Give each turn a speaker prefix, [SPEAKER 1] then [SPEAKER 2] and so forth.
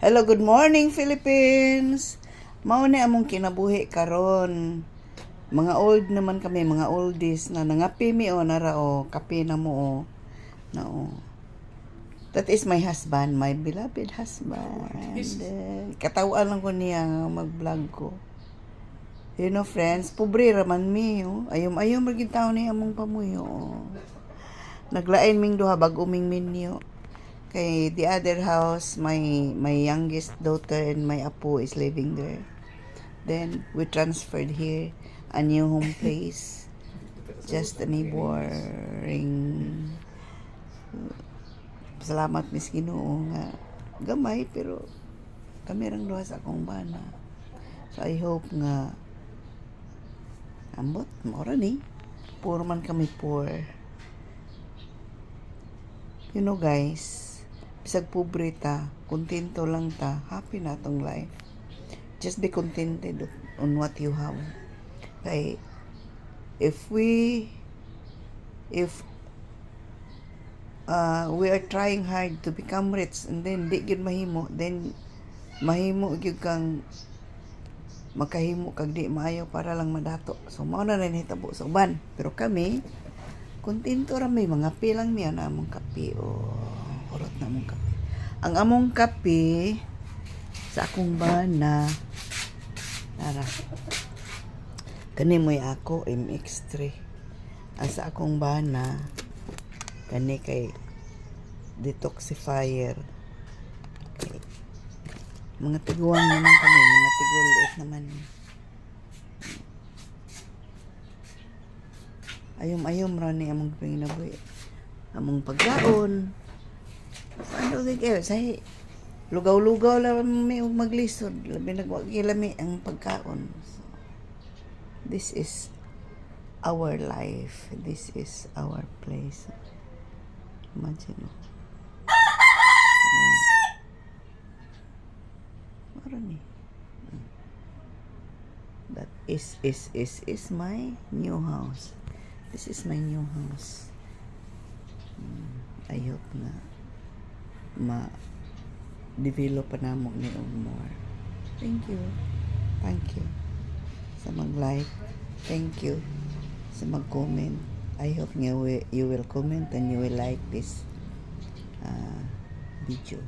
[SPEAKER 1] Hello, good morning Philippines. Mao ni among kinabuhi karon. Mga old naman kami, mga oldies na nangapi mi o nara o kape na mo o. Na o. That is my husband, my beloved husband. Katawaan lang ko niya mag-vlog ko. You know friends, pobre raman mi o. Ayom maging tao ni among pamuyo. Naglain ming duha bag uming minyo. Kay the other house, my youngest daughter and my apo is living there. Then we transferred here, a new home place. Just a neighboring. Salamat Miss Ginoo nga gamay pero kami rang duha sa akong bana. So I hope nga ambot mora ni. Puro man kami poor. You know guys, bisag pobre ta, kontento lang ta, happy na tong life. Just be contented on what you have. Kay if we are trying hard to become rich and then di gyud mahimo, then mahimo gyud kang makahimo kag di maayo para lang madato. So mao na nahitabo sa uban. Pero kami kontento ra may mga pilang miya na among kape o urot na among kape. Ang among kape sa akong bana nara kani mo'y ako MX3 ang sa akong bana kani kay detoxifier okay. Mga tiguan naman kami, mga tigulit naman. Ayom ra ni among panginabuhi, among pagkaon. Ano kayo say lugaw-lugaw lang may maglisod, labi nagwagilami ang pagkaon. So, this is our life, this is our place. Imagine mo. Marami. That is my new house. This is my new house. I hope na ma-develop pa namo ni more. Thank you sa mag-like. Thank you sa mag-comment. I hope you will comment and you will like this video.